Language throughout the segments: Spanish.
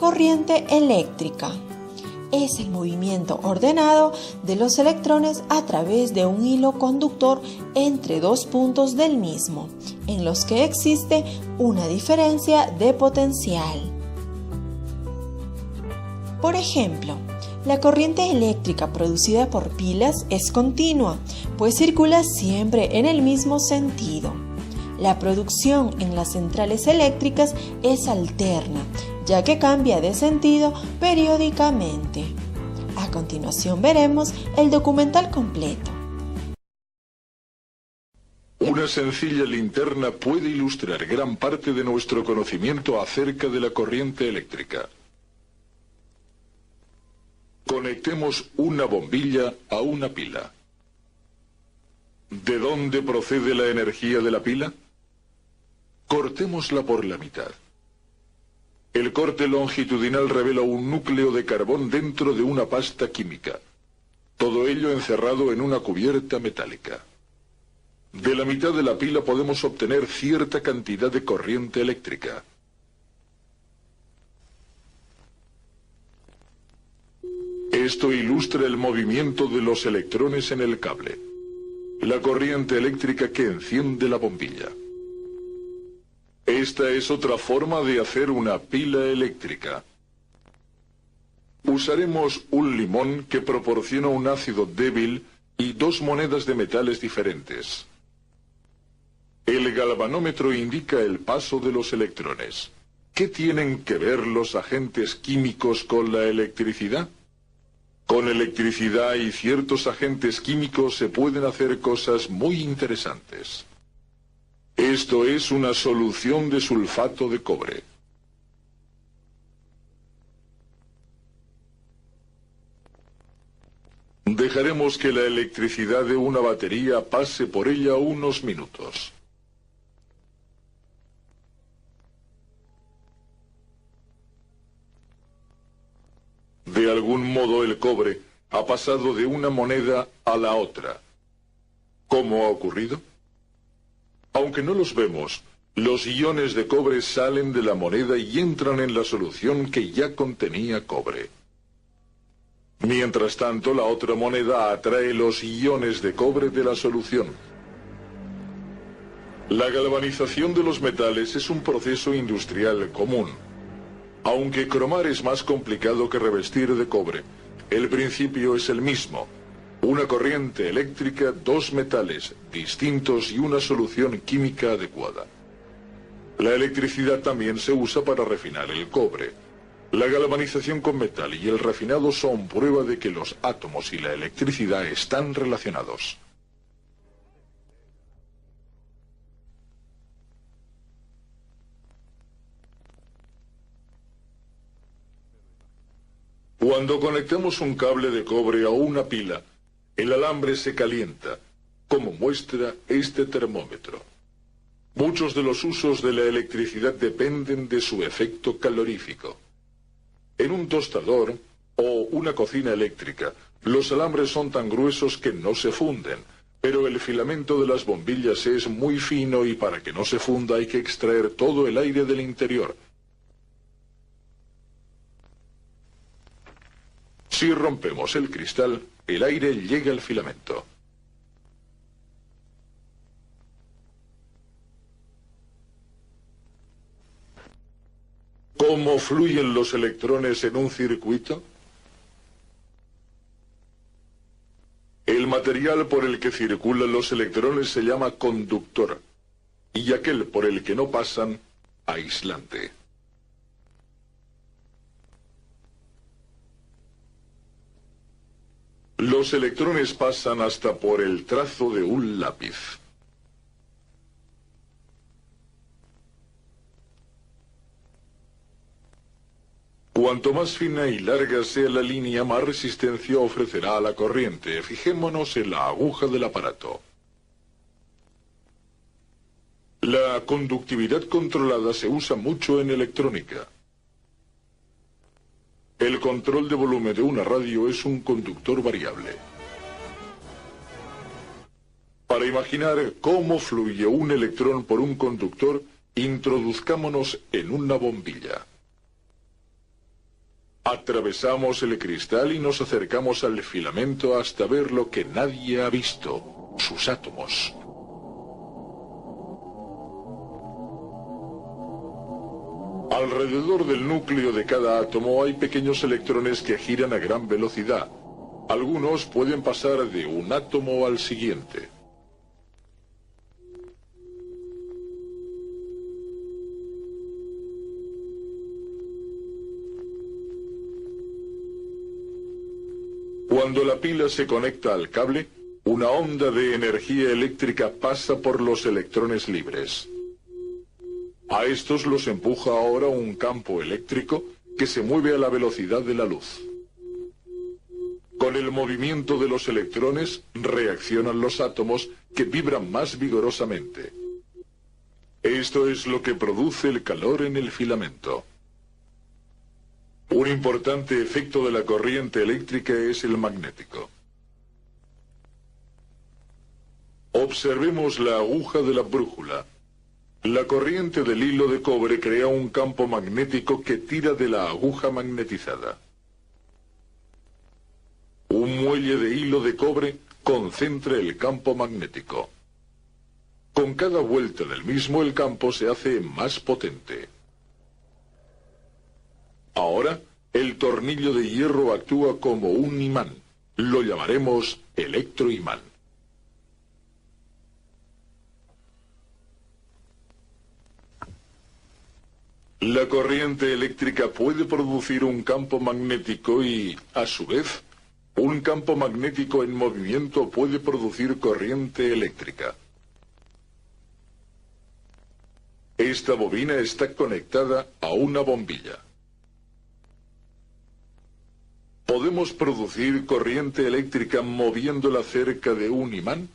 Corriente eléctrica es el movimiento ordenado de los electrones a través de un hilo conductor entre dos puntos del mismo, en los que existe una diferencia de potencial. Por ejemplo, la corriente eléctrica producida por pilas es continua, pues circula siempre en el mismo sentido. La producción en las centrales eléctricas es alterna, ya que cambia de sentido periódicamente. A continuación veremos el documental completo. Una sencilla linterna puede ilustrar gran parte de nuestro conocimiento acerca de la corriente eléctrica. Conectemos una bombilla a una pila. ¿De dónde procede la energía de la pila? Cortémosla por la mitad. El corte longitudinal revela un núcleo de carbón dentro de una pasta química. Todo ello encerrado en una cubierta metálica. De la mitad de la pila podemos obtener cierta cantidad de corriente eléctrica. Esto ilustra el movimiento de los electrones en el cable. La corriente eléctrica que enciende la bombilla. Esta es otra forma de hacer una pila eléctrica. Usaremos un limón que proporciona un ácido débil y dos monedas de metales diferentes. El galvanómetro indica el paso de los electrones. ¿Qué tienen que ver los agentes químicos con la electricidad? Con electricidad y ciertos agentes químicos se pueden hacer cosas muy interesantes. Esto es una solución de sulfato de cobre. Dejaremos que la electricidad de una batería pase por ella unos minutos. De algún modo el cobre ha pasado de una moneda a la otra. ¿Cómo ha ocurrido? Aunque no los vemos, los iones de cobre salen de la moneda y entran en la solución que ya contenía cobre. Mientras tanto, la otra moneda atrae los iones de cobre de la solución. La galvanización de los metales es un proceso industrial común. Aunque cromar es más complicado que revestir de cobre, el principio es el mismo. Una corriente eléctrica, dos metales distintos y una solución química adecuada. La electricidad también se usa para refinar el cobre. La galvanización con metal y el refinado son prueba de que los átomos y la electricidad están relacionados. Cuando conectamos un cable de cobre a una pila, el alambre se calienta, como muestra este termómetro. Muchos de los usos de la electricidad dependen de su efecto calorífico. En un tostador o una cocina eléctrica, los alambres son tan gruesos que no se funden, pero el filamento de las bombillas es muy fino y para que no se funda hay que extraer todo el aire del interior. Si rompemos el cristal, el aire llega al filamento. ¿Cómo fluyen los electrones en un circuito? El material por el que circulan los electrones se llama conductor, y aquel por el que no pasan, aislante. Los electrones pasan hasta por el trazo de un lápiz. Cuanto más fina y larga sea la línea, más resistencia ofrecerá a la corriente. Fijémonos en la aguja del aparato. La conductividad controlada se usa mucho en electrónica. El control de volumen de una radio es un conductor variable. Para imaginar cómo fluye un electrón por un conductor, introduzcámonos en una bombilla. Atravesamos el cristal y nos acercamos al filamento hasta ver lo que nadie ha visto, sus átomos. Alrededor del núcleo de cada átomo hay pequeños electrones que giran a gran velocidad. Algunos pueden pasar de un átomo al siguiente. Cuando la pila se conecta al cable, una onda de energía eléctrica pasa por los electrones libres. A estos los empuja ahora un campo eléctrico que se mueve a la velocidad de la luz. Con el movimiento de los electrones reaccionan los átomos que vibran más vigorosamente. Esto es lo que produce el calor en el filamento. Un importante efecto de la corriente eléctrica es el magnético. Observemos la aguja de la brújula. La corriente del hilo de cobre crea un campo magnético que tira de la aguja magnetizada. Un muelle de hilo de cobre concentra el campo magnético. Con cada vuelta del mismo el campo se hace más potente. Ahora, el tornillo de hierro actúa como un imán. Lo llamaremos electroimán. La corriente eléctrica puede producir un campo magnético y, a su vez, un campo magnético en movimiento puede producir corriente eléctrica. Esta bobina está conectada a una bombilla. ¿Podemos producir corriente eléctrica moviéndola cerca de un imán?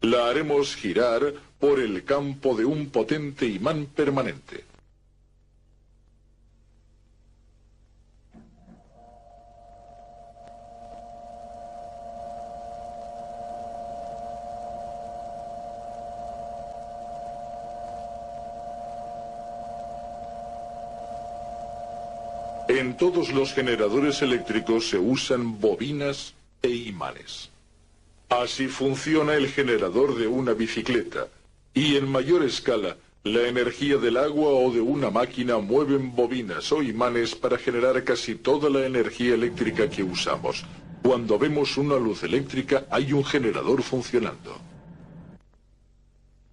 La haremos girar por el campo de un potente imán permanente. En todos los generadores eléctricos se usan bobinas e imanes. Así funciona el generador de una bicicleta, y en mayor escala, la energía del agua o de una máquina mueven bobinas o imanes para generar casi toda la energía eléctrica que usamos. Cuando vemos una luz eléctrica, hay un generador funcionando.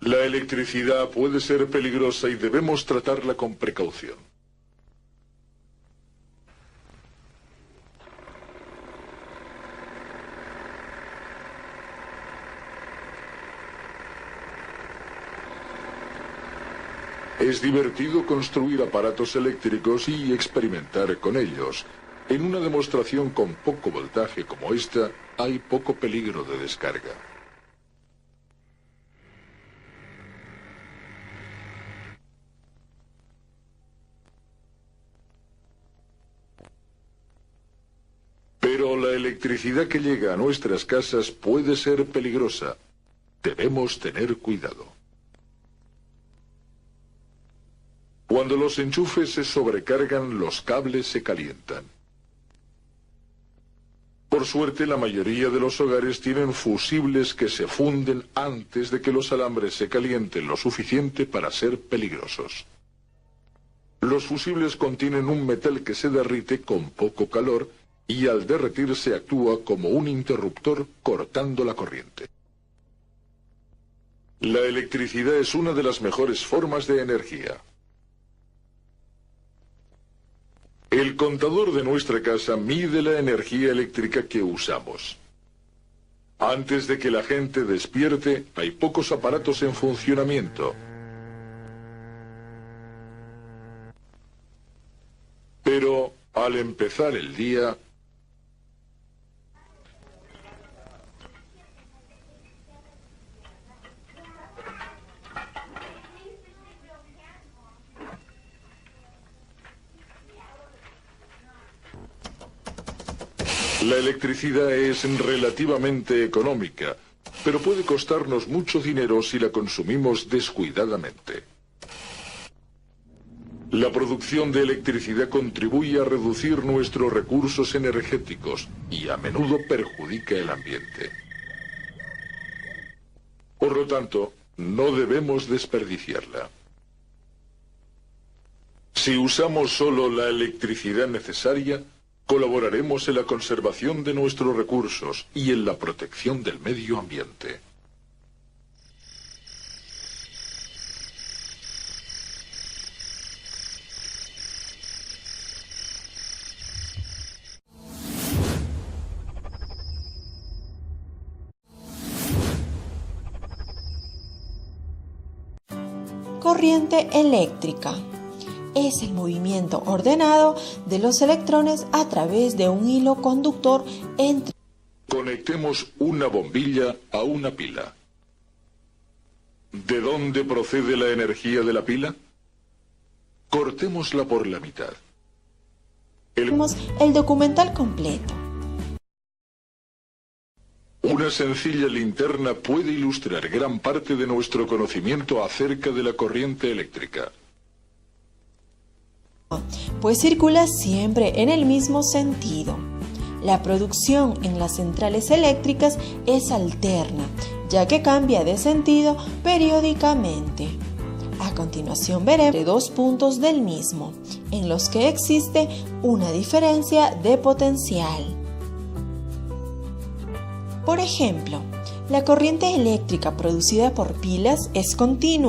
La electricidad puede ser peligrosa y debemos tratarla con precaución. Es divertido construir aparatos eléctricos y experimentar con ellos. En una demostración con poco voltaje como esta, hay poco peligro de descarga. Pero la electricidad que llega a nuestras casas puede ser peligrosa. Debemos tener cuidado. Cuando los enchufes se sobrecargan, los cables se calientan. Por suerte, la mayoría de los hogares tienen fusibles que se funden antes de que los alambres se calienten lo suficiente para ser peligrosos. Los fusibles contienen un metal que se derrite con poco calor y al derretirse actúa como un interruptor cortando la corriente. La electricidad es una de las mejores formas de energía. El contador de nuestra casa mide la energía eléctrica que usamos. Antes de que la gente despierte, hay pocos aparatos en funcionamiento. Pero, al empezar el día, la electricidad es relativamente económica, pero puede costarnos mucho dinero si la consumimos descuidadamente. La producción de electricidad contribuye a reducir nuestros recursos energéticos y a menudo perjudica el ambiente. Por lo tanto, no debemos desperdiciarla. Si usamos solo la electricidad necesaria, colaboraremos en la conservación de nuestros recursos y en la protección del medio ambiente. Corriente eléctrica es el movimiento ordenado de los electrones a través de un hilo conductor entre... Conectemos una bombilla a una pila. ¿De dónde procede la energía de la pila? Cortémosla por la mitad. El documental completo. Una sencilla linterna puede ilustrar gran parte de nuestro conocimiento acerca de la corriente eléctrica. Pues circula siempre en el mismo sentido. La producción en las centrales eléctricas es alterna, ya que cambia de sentido periódicamente. A continuación veremos dos puntos del mismo, en los que existe una diferencia de potencial. Por ejemplo, la corriente eléctrica producida por pilas es continua.